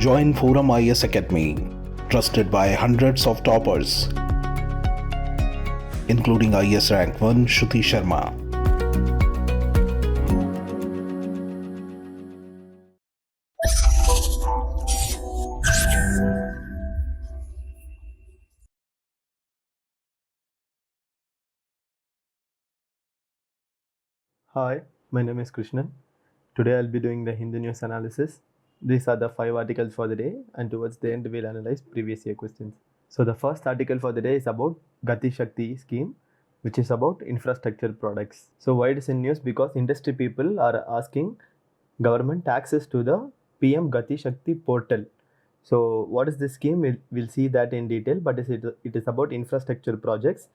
Join ForumIAS Academy, trusted by hundreds of toppers, including IAS Rank 1 Shruti Sharma. Hi, my name is Krishnan. Today I'll be doing the Hindu news analysis. These are the 5 articles for the day, and towards the end we'll analyze previous year questions. So the first article for the day is about GITI Shakti scheme, which is about infrastructure products. So why it is in news? Because industry people are asking government access to the PM GITI Shakti portal. So what is this scheme? We'll see that in detail, but it is about infrastructure projects,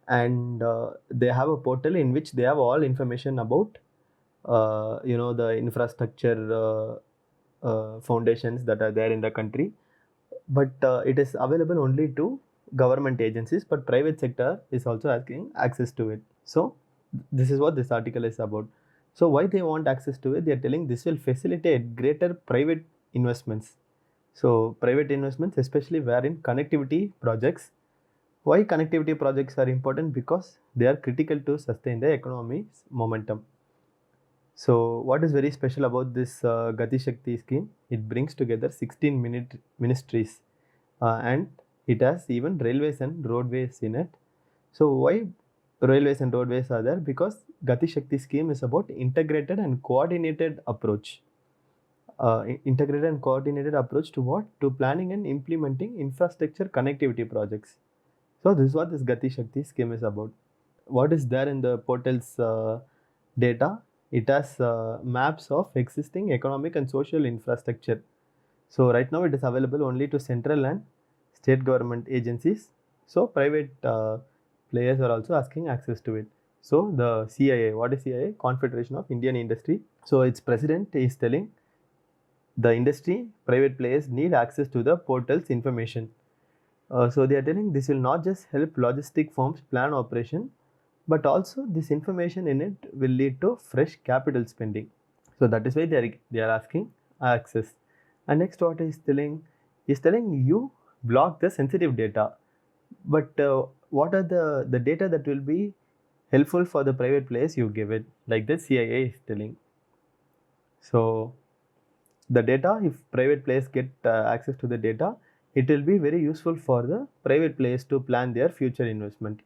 and they have a portal in which they have all information about the infrastructure foundations that are there in the country, but it is available only to government agencies, but private sector is also asking access to it. So this is what this article is about. So why they want access to it? They are telling this will facilitate greater private investments. So private investments, especially where in connectivity projects. Why connectivity projects are important? Because they are critical to sustain the economy's momentum. So what is very special about this GITI Shakti scheme? It brings together 16 ministries and it has even railways and roadways in it. So why railways and roadways are there? Because GITI Shakti scheme is about integrated and coordinated approach. Integrated and coordinated approach to what? To planning and implementing infrastructure connectivity projects. So this is what this GITI Shakti scheme is about. What is there in the portal's data? It has maps of existing economic and social infrastructure. So right now it is available only to central and state government agencies. So private players are also asking access to it. So the CIA, what is CIA? Confederation of Indian Industry. So its president is telling the industry, private players need access to the portal's information. So they are telling this will not just help logistic firms plan operation, but also this information in it will lead to fresh capital spending. So that is why they are asking access. And next what is telling you block the sensitive data. But what are the data that will be helpful for the private players? You give it, like the CIA is telling. So the data, if private players get access to the data, it will be very useful for the private players to plan their future investment.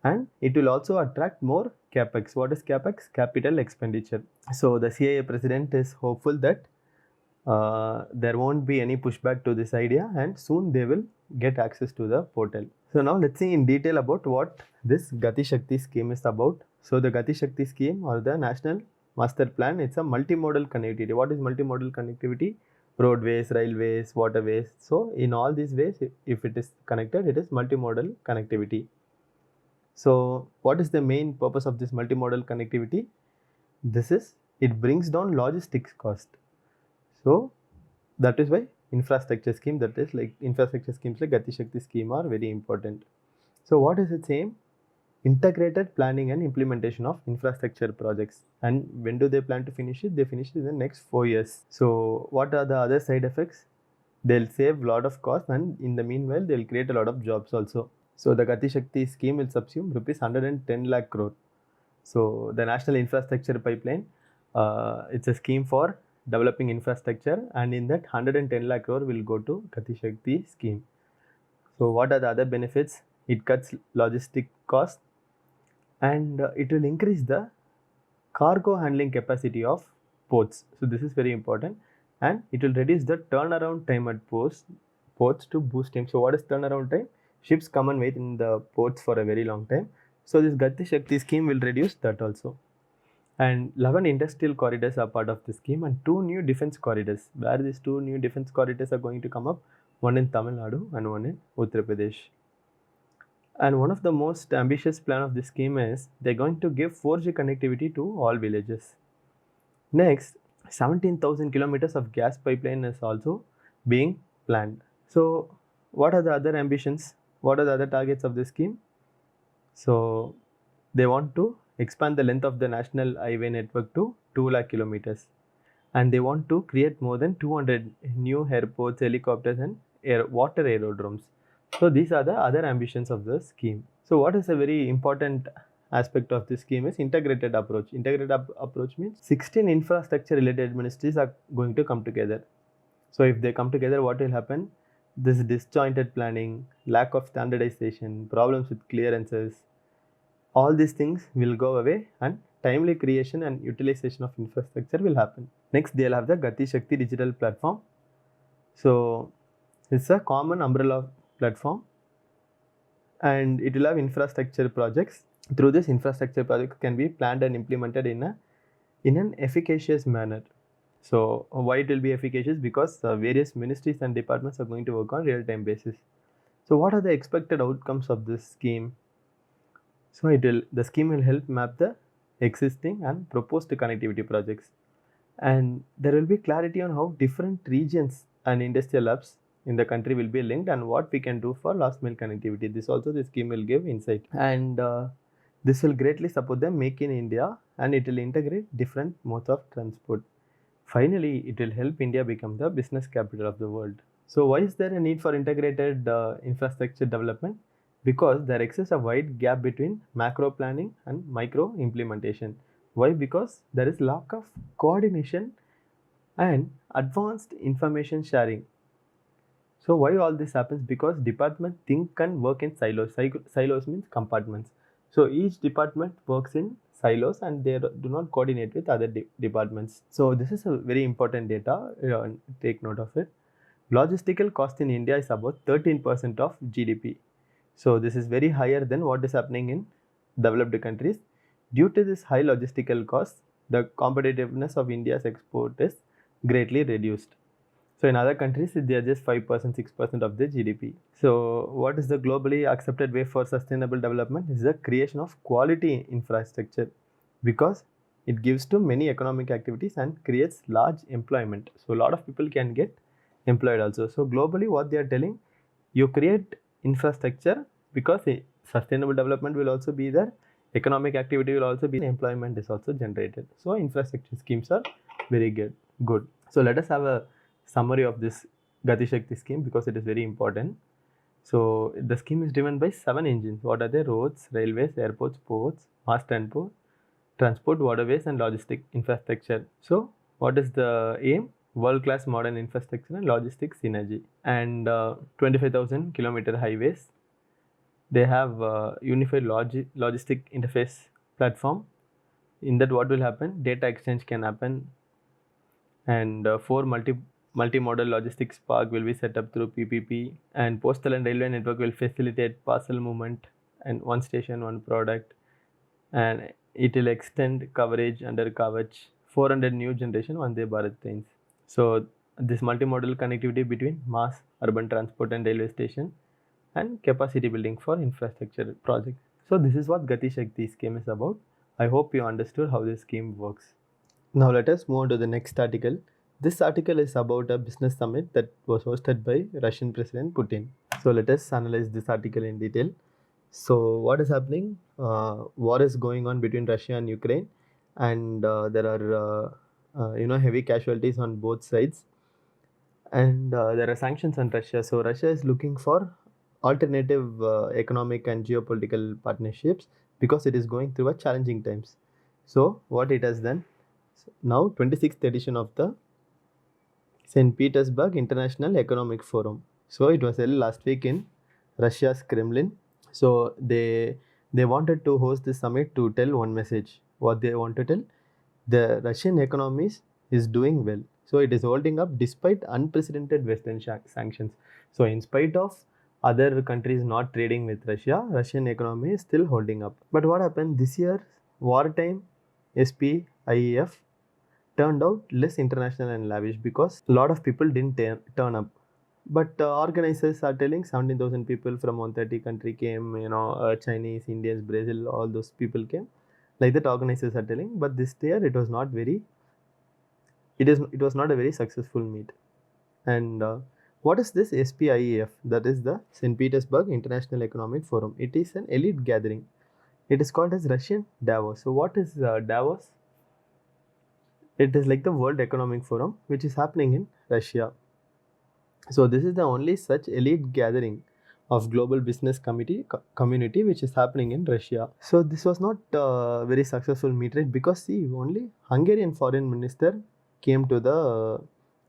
And it will also attract more capex. What is capex? Capital expenditure. So the CIA president is hopeful that there won't be any pushback to this idea, and soon they will get access to the portal. So now let's see in detail about what this GITI Shakti scheme is about. So the GITI Shakti scheme, or the National Master Plan, it's a multimodal connectivity. What is multimodal connectivity? Roadways, railways, waterways. So in all these ways, if it is connected, it is multimodal connectivity. So what is the main purpose of this multimodal connectivity? It brings down logistics cost. So that is why infrastructure scheme, that is like infrastructure schemes like GITI Shakti scheme, are very important. So what is its aim? Integrated planning and implementation of infrastructure projects. And when do they plan to finish it? They finish it in the next 4 years. So what are the other side effects? They'll save a lot of cost, and in the meanwhile they'll create a lot of jobs also. So the GITI Shakti scheme will subsume rupees 110 lakh crore. So the National Infrastructure Pipeline, it's a scheme for developing infrastructure, and in that 110 lakh crore will go to GITI Shakti scheme. So what are the other benefits? It cuts logistic cost, and it will increase the cargo handling capacity of ports. So this is very important, and it will reduce the turnaround time at ports to boost time. So what is turnaround time? Ships come and wait in the ports for a very long time. So this GITI Shakti scheme will reduce that also. And 11 industrial corridors are part of the scheme, and 2 new defense corridors. Where these 2 new defense corridors are going to come up? One in Tamil Nadu and one in Uttar Pradesh. And one of the most ambitious plan of this scheme is they're going to give 4G connectivity to all villages. Next, 17,000 kilometers of gas pipeline is also being planned. So what are the other ambitions? What are the other targets of this scheme? So they want to expand the length of the national highway network to 2 lakh kilometers. and they want to create more than 200 new airports, helicopters, and water aerodromes. So these are the other ambitions of the scheme. So what is a very important aspect of this scheme is integrated approach. Integrated approach means 16 infrastructure related ministries are going to come together. So if they come together, what will happen? This disjointed planning, lack of standardization, problems with clearances, all these things will go away and timely creation and utilization of infrastructure will happen. Next, they'll have the Gati Shakti digital platform. So it's a common umbrella platform and it will have infrastructure projects. Through this, infrastructure projects can be planned and implemented in an efficacious manner. So why it will be efficacious? Because various ministries and departments are going to work on real-time basis. So what are the expected outcomes of this scheme? So the scheme will help map the existing and proposed connectivity projects, and there will be clarity on how different regions and industrial hubs in the country will be linked and what we can do for last mile connectivity. The scheme will give insight, and this will greatly support the Make in India, and it will integrate different modes of transport. Finally, it will help India become the business capital of the world. So why is there a need for integrated infrastructure development? Because there exists a wide gap between macro planning and micro implementation. Why? Because there is lack of coordination and advanced information sharing. So why all this happens? Because departments think and work in silos. Silos means compartments. So each department works in silos and they do not coordinate with other departments. So this is a very important data. Take note of it. Logistical cost in India is about 13% of GDP. So this is very higher than what is happening in developed countries. Due to this high logistical cost, the competitiveness of India's export is greatly reduced. So in other countries, they are just 5%, 6% of the GDP. So what is the globally accepted way for sustainable development? Is the creation of quality infrastructure, because it gives to many economic activities and creates large employment. So a lot of people can get employed also. So globally, what they are telling, you create infrastructure because sustainable development will also be there, economic activity will also be, employment is also generated. So infrastructure schemes are very good. So let us have a summary of this Gati Shakti scheme because it is very important. So the scheme is driven by 7 engines. What are they? Roads, railways, airports, ports, mass transport, waterways, and logistic infrastructure. So what is the aim? World-class modern infrastructure and logistics synergy, and 25,000 kilometer highways. They have unified logistic interface platform. In that, what will happen? Data exchange can happen, and 4 multimodal logistics park will be set up through PPP, and postal and railway network will facilitate parcel movement and one station, one product, and it will extend coverage under Kavach. 400 new generation Vande Bharat trains. So this multimodal connectivity between mass urban transport and railway station, and capacity building for infrastructure projects. So this is what Gati Shakti scheme is about. I hope you understood how this scheme works. Now let us move on to the next article. This article is about a business summit that was hosted by Russian President Putin. So let us analyze this article in detail. So what is happening? War is going on between Russia and Ukraine, and there are heavy casualties on both sides, and there are sanctions on Russia. So Russia is looking for alternative economic and geopolitical partnerships because it is going through a challenging times. So what it has done now, 26th edition of the St. Petersburg International Economic Forum. So it was held last week in Russia's Kremlin. So they wanted to host this summit to tell one message. What they want to tell? The Russian economy is doing well. So it is holding up despite unprecedented Western sanctions. So in spite of other countries not trading with Russia, Russian economy is still holding up. But what happened this year? Wartime SPIEF turned out less international and lavish because a lot of people didn't turn up. But organizers are telling 17,000 people from 130 country came, Chinese, Indians, Brazil, all those people came. Like that organizers are telling, but this year it was not a very successful meet. And what is this SPIEF? That is the St. Petersburg International Economic Forum. It is an elite gathering. It is called as Russian Davos. So what is Davos? It is like the World Economic Forum, which is happening in Russia. So this is the only such elite gathering of global business community which is happening in Russia. So this was not very successful meet, right? Because see, only Hungarian foreign minister came to the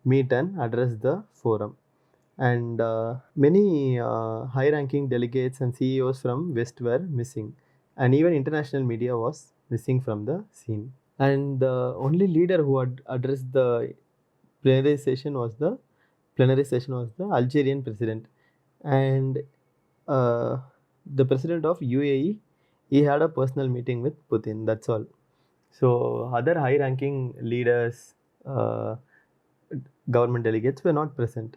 meet and addressed the forum, and many high-ranking delegates and CEOs from West were missing, and even international media was missing from the scene. And the only leader who had addressed the plenary session was the Algerian president, and uh, the president of UAE. He had a personal meeting with Putin. That's all. So other high-ranking leaders, uh, government delegates were not present,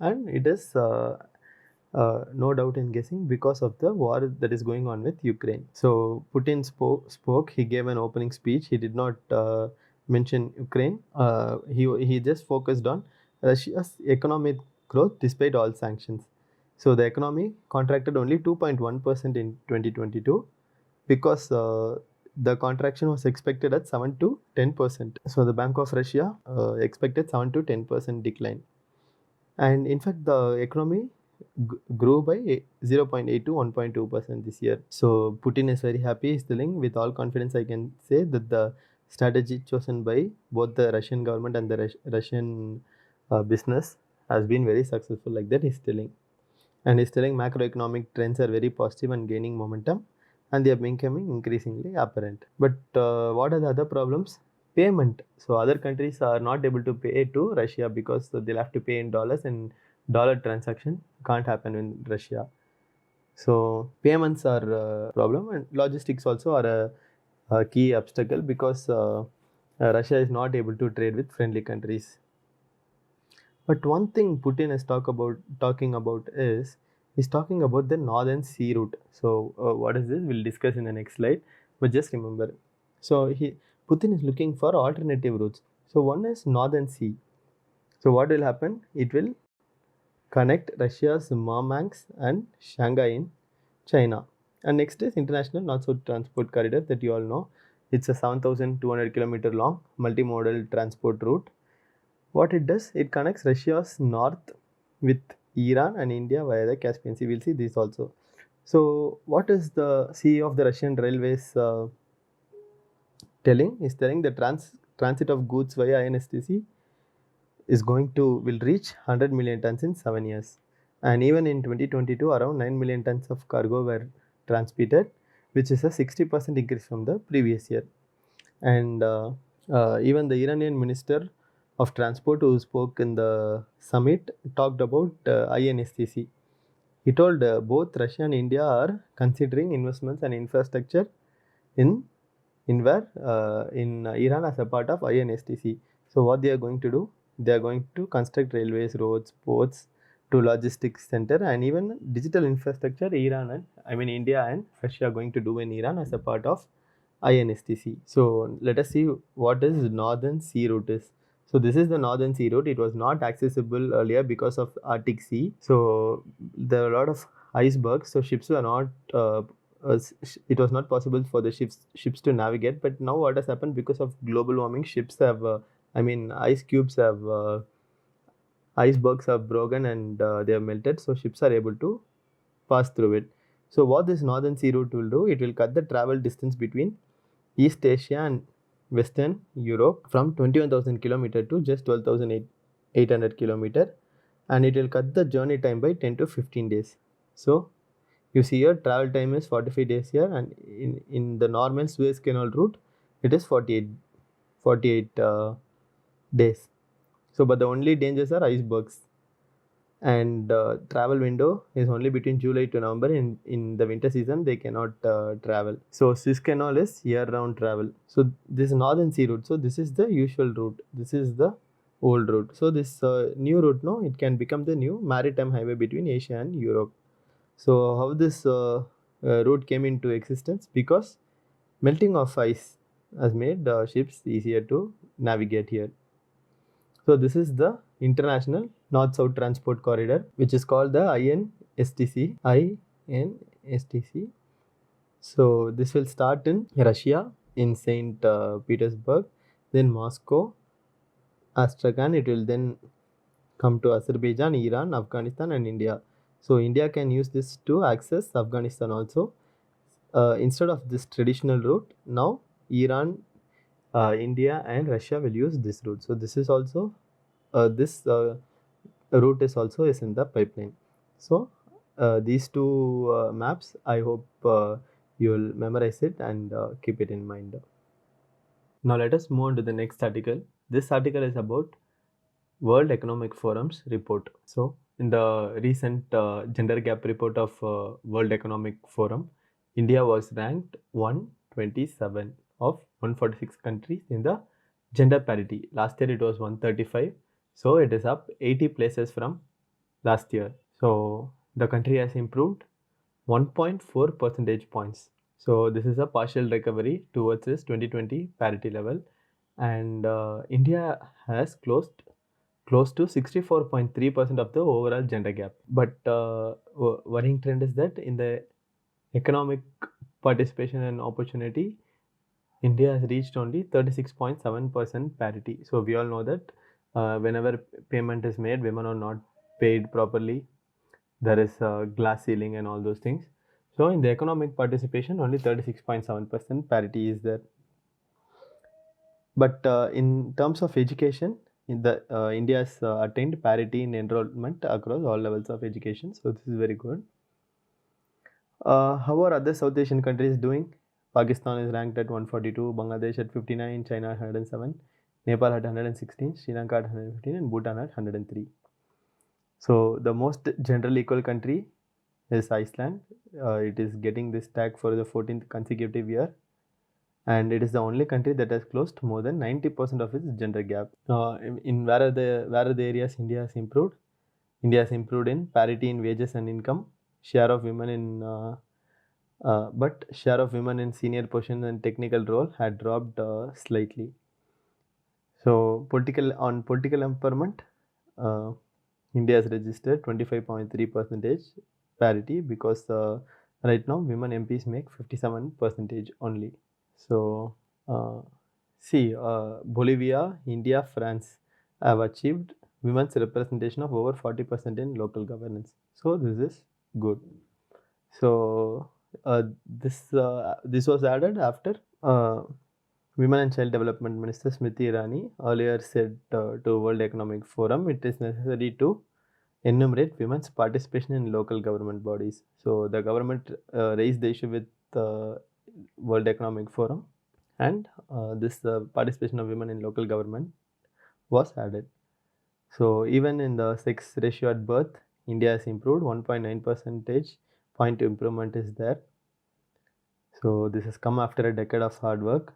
and it is no doubt in guessing because of the war that is going on with Ukraine. So Putin spoke. He gave an opening speech. He did not mention Ukraine. He just focused on Russia's economic growth despite all sanctions. So the economy contracted only 2.1% in 2022 because the contraction was expected at 7 to 10%. So the Bank of Russia expected 7 to 10% decline. And in fact, the economy grew by 0.8 to 1.2% this year. So Putin is very happy. He's telling with all confidence, I can say that the strategy chosen by both the Russian government and the Russian business has been very successful. Like that, he's telling. And he's telling macroeconomic trends are very positive and gaining momentum, and they are becoming increasingly apparent. But what are the other problems? Payment. So other countries are not able to pay to Russia because they'll have to pay in dollars, and dollar transaction can't happen in Russia. So payments are a problem, and logistics also are a key obstacle because Russia is not able to trade with friendly countries. But one thing Putin is talking about is he's talking about the Northern Sea route. So what is this? We'll discuss in the next slide. But just remember, so Putin is looking for alternative routes. So one is Northern Sea. So what will happen? It will connect Russia's Murmansk and Shanghai in China. And next is International North-South Transport Corridor that you all know. It's a 7,200 kilometer long multimodal transport route. What it does, it connects Russia's north with Iran and India via the Caspian Sea. We'll see this also. So what is the CEO of the Russian railways telling? Is telling the transit of goods via INSTC will reach 100 million tons in 7 years. And even in 2022, around 9 million tons of cargo were transmitted, which is a 60% increase from the previous year. And even the Iranian minister of transport who spoke in the summit talked about INSTC. He told both Russia and India are considering investments and infrastructure in Iran as a part of INSTC. So what they are going to do? They are going to construct railways, roads, ports, to logistics center, and even digital infrastructure. India and Russia are going to do in Iran as a part of INSTC. So let us see what is Northern Sea route is. So this is the Northern Sea route. It was not accessible earlier because of Arctic Sea. So there are a lot of icebergs. So ships were not. It was not possible for the ships to navigate. But now what has happened because of global warming? Ships have. Ice cubes have. Icebergs have broken and they have melted. So ships are able to pass through it. So what this Northern Sea route will do? It will cut the travel distance between East Asia and Western Europe from 21,000 km to just 12,800 km, and it will cut the journey time by 10 to 15 days. So you see here travel time is 45 days here, and in the normal Suez Canal route it is 48 days. So but the only dangers are icebergs, and travel window is only between July to November. In the winter season they cannot travel. So Suez Canal is year-round travel. So this Northern Sea route, so this is the usual route, this is the old route. So this new route, no, it can become the new maritime highway between Asia and Europe. So how this route came into existence? Because melting of ice has made ships easier to navigate here. So this is the International North-South Transport Corridor, which is called the INSTC. So this will start in Russia, in St. Petersburg, then Moscow, Astrakhan. It will then come to Azerbaijan, Iran, Afghanistan, and India. So India can use this to access Afghanistan also. Instead of this traditional route, now Iran, India, and Russia will use this route. So this is also this route is in the pipeline. So these two maps, I hope you'll memorize it and keep it in mind. Now let us move on to the next article. This article is about World Economic Forum's report. So in the recent gender gap report of World Economic Forum, India was ranked 127 of 146 countries in the gender parity. Last year it was 135. So it is up 80 places from last year. So the country has improved 1.4 percentage points. So this is a partial recovery towards its 2020 parity level, and India has close to 64.3% of the overall gender gap. But worrying trend is that in the economic participation and opportunity, India has reached only 36.7% parity. So we all know that whenever payment is made, women are not paid properly. There is a glass ceiling and all those things. So in the economic participation, only 36.7% parity is there. But in terms of education, India has attained parity in enrollment across all levels of education. So this is very good. How are other South Asian countries doing? Pakistan is ranked at 142, Bangladesh at 59, China at 107, Nepal at 116, Sri Lanka at 115, and Bhutan at 103. So the most gender equal country is Iceland. It is getting this tag for the 14th consecutive year, and it is the only country that has closed more than 90% of its gender gap. In where are the areas India has improved? India has improved in parity in wages and income, share of women in but share of women in senior positions and technical role had dropped slightly. So political empowerment, India has registered 25.3% parity because right now women MPs make 57% only. So Bolivia, India, France have achieved women's representation of over 40% in local governance. So this is good. So this was added after Women and Child Development Minister Smriti Irani earlier said to World Economic Forum, it is necessary to enumerate women's participation in local government bodies. So the government raised the issue with World Economic Forum, and this participation of women in local government was added. So even in the sex ratio at birth, India has improved 1.9 percentage point improvement is there. So this has come after a decade of hard work.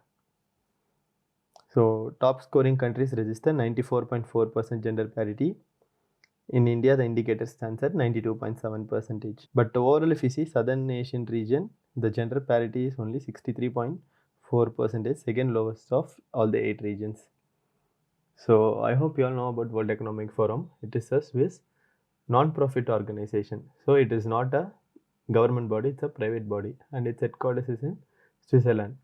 So top scoring countries register 94.4% gender parity. In India, the indicator stands at 92.7%. But overall, if you see Southern Asian region, the gender parity is only 63.4%, second lowest of all the 8 regions. So I hope you all know about World Economic Forum. It is a Swiss non-profit organization. So it is not a government body, it's a private body, and its headquarters is in Switzerland.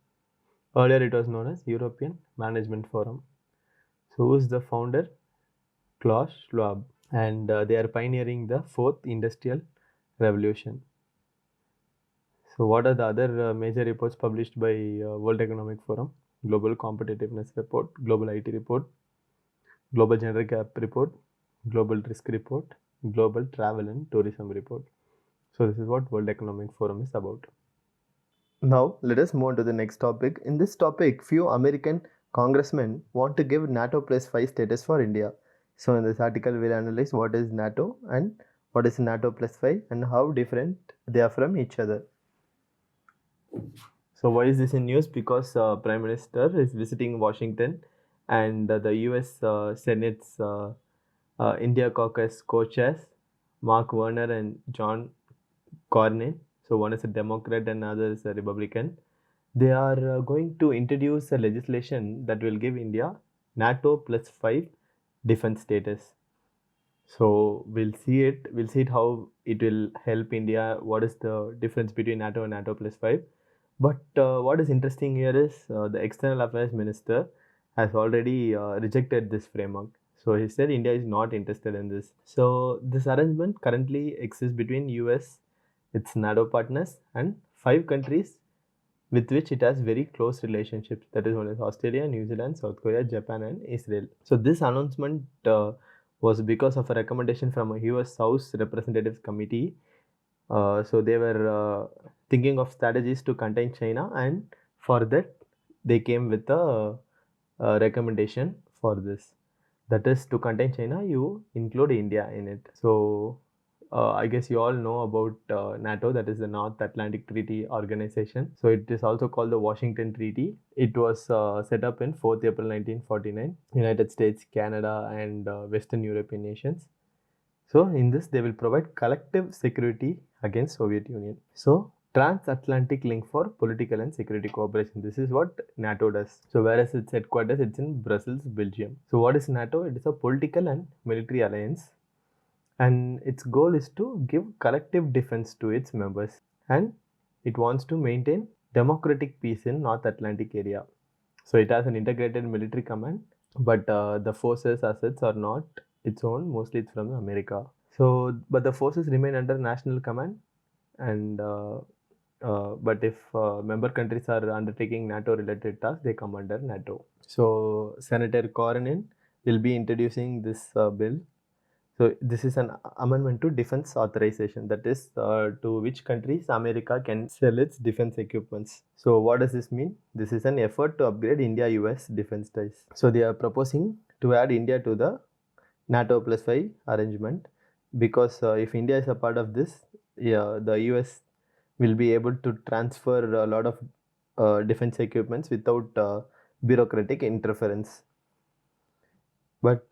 Earlier it was known as European Management Forum. So who is the founder? Klaus Schwab, and they are pioneering the 4th industrial revolution. So what are the other major reports published by World Economic Forum? Global Competitiveness Report, Global IT Report, Global Gender Gap Report, Global Risk Report, Global Travel and Tourism Report. So this is what World Economic Forum is about. Now let us move on to the next topic. In this topic, few American congressmen want to give NATO +5 status for India. So in this article, we'll analyze what is NATO and what is NATO +5 and how different they are from each other. So why is this in news? Because Prime Minister is visiting Washington, and the US Senate's India Caucus co-chairs Mark Warner and John Cornyn. So one is a Democrat and another is a Republican. They are going to introduce a legislation that will give India NATO +5 defense status. So we'll see it how it will help India. What is the difference between NATO and NATO +5? But what is interesting here is the External Affairs Minister has already rejected this framework. So he said India is not interested in this. So this arrangement currently exists between US, its NATO partners, and 5 countries with which it has very close relationships. That is one is Australia, New Zealand, South Korea, Japan, and Israel. So this announcement was because of a recommendation from a US House Representatives Committee. So they were thinking of strategies to contain China, and for that they came with a recommendation for this. That is, to contain China, you include India in it. So I guess you all know about NATO, that is the North Atlantic Treaty Organization. So it is also called the Washington Treaty. It was set up in 4th April 1949, United States, Canada, and Western European nations. So in this, they will provide collective security against Soviet Union. So transatlantic link for political and security cooperation. This is what NATO does. So whereas its headquarters, it's in Brussels, Belgium. So what is NATO? It is a political and military alliance, and its goal is to give collective defense to its members, and it wants to maintain democratic peace in North Atlantic area. So it has an integrated military command, but the forces as such are not its own. Mostly it's from America. So but the forces remain under national command, and but if member countries are undertaking NATO related tasks, they come under NATO. So Senator Cornyn will be introducing this bill. So this is an amendment to defense authorization, that is to which countries America can sell its defense equipments. So what does this mean? This is an effort to upgrade India-US defense ties. So they are proposing to add India to the NATO +5 arrangement, because if India is a part of this, the US will be able to transfer a lot of defense equipments without bureaucratic interference. But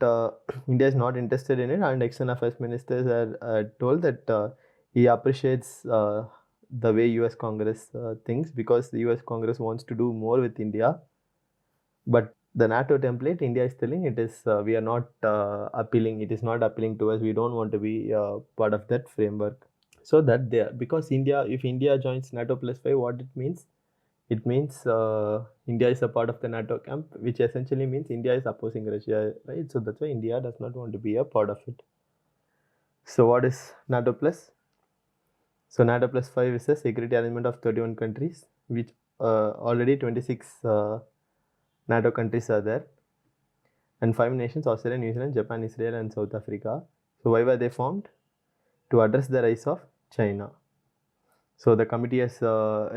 India is not interested in it, and External Affairs ministers are told that he appreciates the way US Congress thinks, because the US Congress wants to do more with India. But the NATO template, India is telling it is we are not appealing. It is not appealing to us. We don't want to be part of that framework. So that there, because India, if India joins NATO +5, what it means? It means India is a part of the NATO camp, which essentially means India is opposing Russia, right? So that's why India does not want to be a part of it. So what is NATO plus? So NATO +5 is a security arrangement of 31 countries, which already 26 NATO countries are there, and 5 nations: Australia, New Zealand, Japan, Israel, and South Africa. So why were they formed? To address the rise of China. So the committee has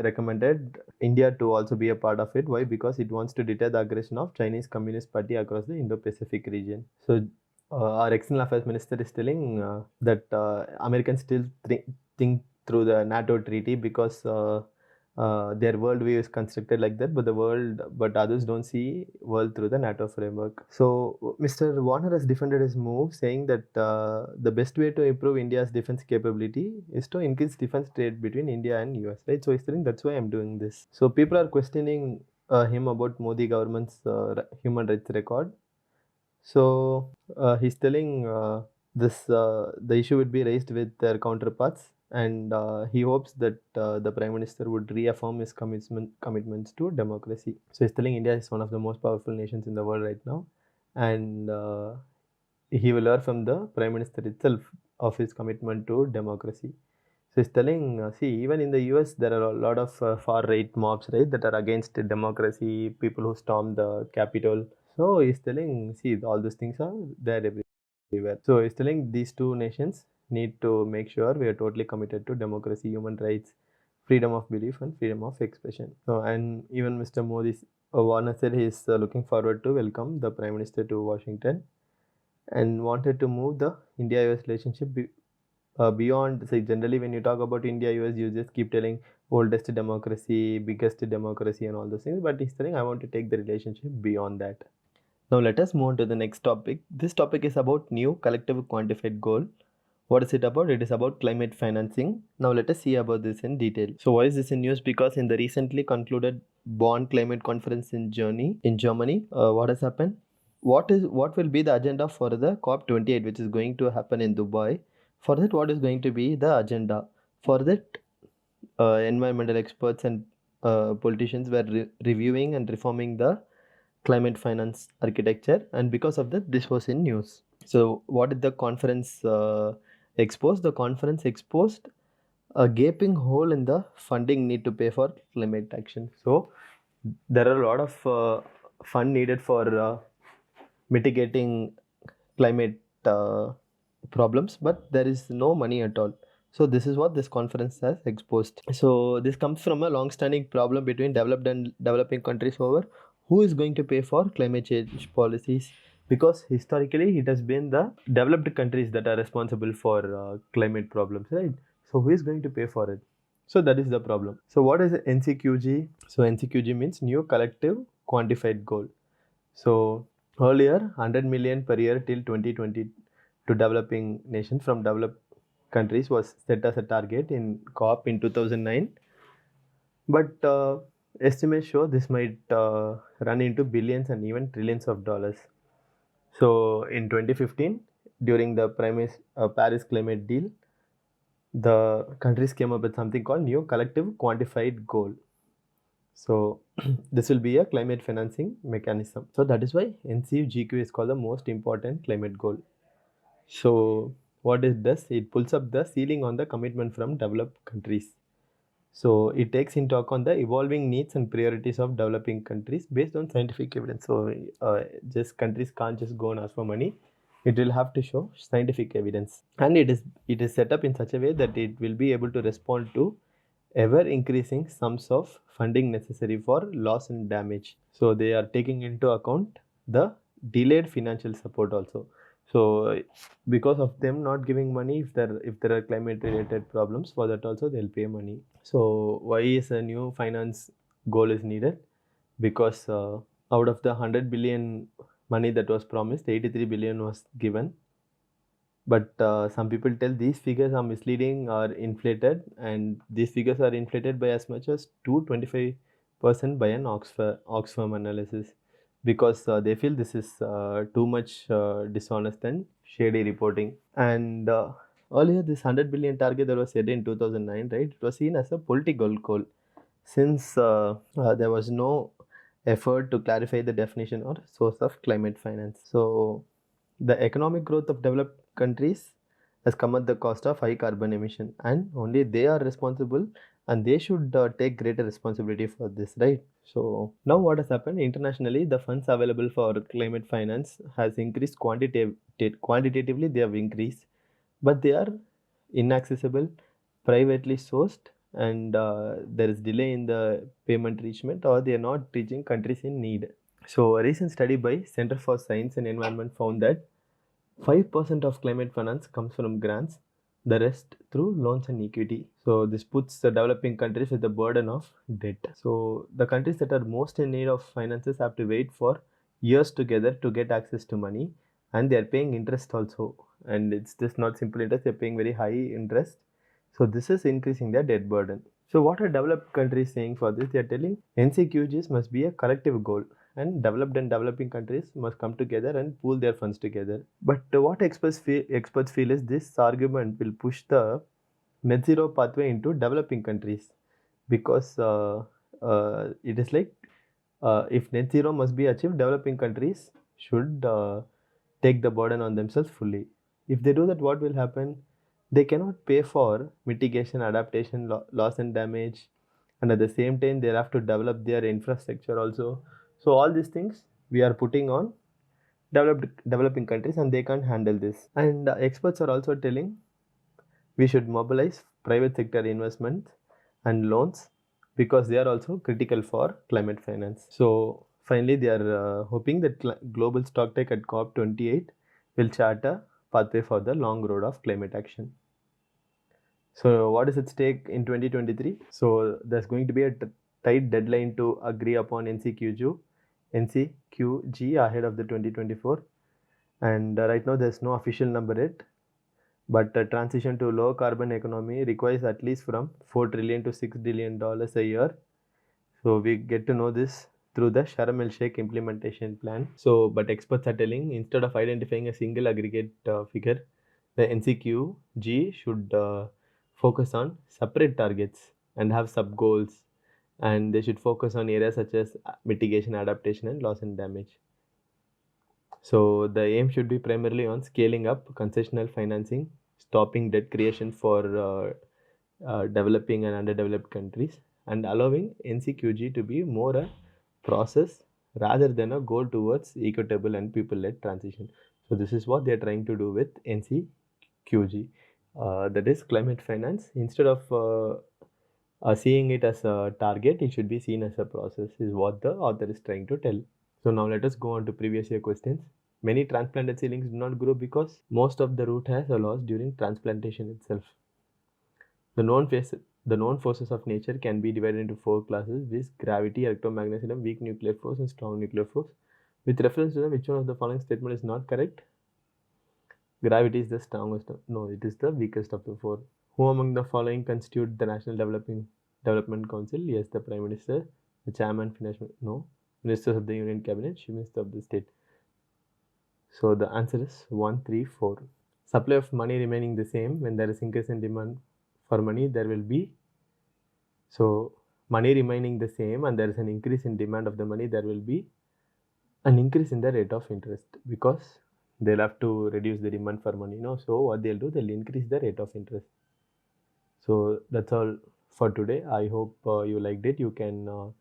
recommended India to also be a part of it. Why? Because it wants to deter the aggression of Chinese Communist Party across the Indo-Pacific region. So our External Affairs Minister is telling that Americans still think through the NATO treaty, because their worldview is constructed like that, but others don't see world through the NATO framework. So Mr. Warner has defended his move, saying that the best way to improve India's defense capability is to increase defense trade between India and US, right? So he's telling that's why I'm doing this. So people are questioning him about Modi government's human rights record. So he's telling the issue would be raised with their counterparts, and he hopes that the Prime Minister would reaffirm his commitments to democracy. So he's telling India is one of the most powerful nations in the world right now, and he will learn from the Prime Minister itself of his commitment to democracy. So he's telling, see, even in the US, there are a lot of far-right mobs, right, that are against democracy, people who storm the Capitol. So he's telling, see, all those things are there everywhere. So he's telling these two nations need to make sure we are totally committed to democracy, human rights, freedom of belief, and freedom of expression. So, and even Mr. Modi, Warner said he is looking forward to welcome the Prime Minister to Washington, and wanted to move the India-US relationship beyond. Say, generally when you talk about India-US, you just keep telling oldest democracy, biggest democracy, and all those things, but he's telling I want to take the relationship beyond that. Now let us move on to the next topic. This topic is about new collective quantified goal. What is it about? It is about climate financing. Now let us see about this in detail. So why is this in news? Because in the recently concluded Bonn Climate Conference in Germany, what has happened? What will be the agenda for the COP28, which is going to happen in Dubai? For that, what is going to be the agenda? For that, environmental experts and politicians were reviewing and reforming the climate finance architecture, and because of that this was in news. So what did the conference expose? The conference exposed a gaping hole in the funding need to pay for climate action. So there are a lot of fund needed for mitigating climate problems, but there is no money at all. So this is what this conference has exposed. So this comes from a long-standing problem between developed and developing countries over who is going to pay for climate change policies, because historically it has been the developed countries that are responsible for climate problems, right? So who is going to pay for it? So that is the problem. So what is NCQG? So NCQG means New Collective Quantified Goal. So earlier 100 million per year till 2020 to developing nations from developed countries was set as a target in COP in 2009. But estimates show this might run into billions and even trillions of dollars. So in 2015, during the Paris Climate Deal, the countries came up with something called New Collective Quantified Goal. So this will be a climate financing mechanism. So that is why NCGQ is called the most important climate goal. So what it does, it pulls up the ceiling on the commitment from developed countries. So it takes into account the evolving needs and priorities of developing countries based on scientific evidence. So just countries can't just go and ask for money. It will have to show scientific evidence, and it is set up in such a way that it will be able to respond to ever increasing sums of funding necessary for loss and damage. So they are taking into account the delayed financial support also. So because of them not giving money, if there are climate related problems, for that also they'll pay money. So why is a new finance goal is needed? Because out of the 100 billion money that was promised, 83 billion was given. But some people tell these figures are misleading or inflated, and these figures are inflated by as much as 225% by an Oxfam analysis, because they feel this is too much dishonest and shady reporting. And earlier this 100 billion target that was set in 2009, right, it was seen as a political goal, since there was no effort to clarify the definition or source of climate finance. So the economic growth of developed countries has come at the cost of high carbon emission, and only they are responsible, and they should take greater responsibility for this, right? So now what has happened internationally, the funds available for climate finance has increased quantitatively, they have increased, but they are inaccessible, privately sourced, and there is delay in the payment reachment, or they are not reaching countries in need. So a recent study by Center for Science and Environment found that 5% of climate finance comes from grants, the rest through loans and equity. So this puts the developing countries with the burden of debt. So the countries that are most in need of finances have to wait for years together to get access to money, and they are paying interest also. And it's just not simple interest, they're paying very high interest. So this is increasing their debt burden. So what are developed countries saying for this? They are telling NCQGs must be a collective goal, and developed and developing countries must come together and pool their funds together. But what experts feel is this argument will push the net zero pathway into developing countries, because it is like if net zero must be achieved, developing countries should take the burden on themselves fully. If they do that, what will happen? They cannot pay for mitigation, adaptation, loss and damage, and at the same time they have to develop their infrastructure also. So all these things we are putting on developing countries, and they can't handle this. And experts are also telling we should mobilize private sector investments and loans, because they are also critical for climate finance. So finally, they are hoping that global stocktake at COP28 will chart a pathway for the long road of climate action. So what is at stake in 2023? So there's going to be a tight deadline to agree upon NCQG ahead of the 2024, and right now there's no official number yet, but the transition to low carbon economy requires at least from $4 trillion to $6 billion a year. So we get to know this through the Sharm el Sheikh implementation plan. So but experts are telling, instead of identifying a single aggregate figure, the NCQG should focus on separate targets and have sub goals, and they should focus on areas such as mitigation, adaptation, and loss and damage. So the aim should be primarily on scaling up concessional financing, stopping debt creation for developing and underdeveloped countries, and allowing NCQG to be more a process rather than a goal towards equitable and people-led transition. So this is what they are trying to do with NCQG. That is climate finance. Instead of seeing it as a target, it should be seen as a process, is what the author is trying to tell. So now let us go on to previous year questions. Many transplanted seedlings do not grow because most of the root has a loss during transplantation itself. The known forces of nature can be divided into 4 classes, which gravity, electromagnetism, weak nuclear force, and strong nuclear force. With reference to them, which one of the following statement is not correct? Gravity is the strongest. No, it is the weakest of the 4. Who among the following constitute the National Development Council? Yes, the Prime Minister, the Chairman, no, Ministers of the Union Cabinet, Chief Minister of the State. So the answer is 1, 3, 4. Supply of money remaining the same. When there is increase in demand for money, there will be, so money remaining the same and there is an increase in demand of the money, there will be an increase in the rate of interest, because they'll have to reduce the demand for money. So what they'll do, they'll increase the rate of interest. So that's all for today. I hope you liked it. You can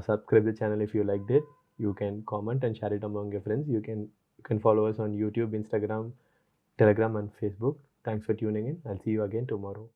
subscribe the channel if you liked it. You can comment and share it among your friends. You can follow us on YouTube, Instagram, Telegram, and Facebook. Thanks for tuning in. I'll see you again tomorrow.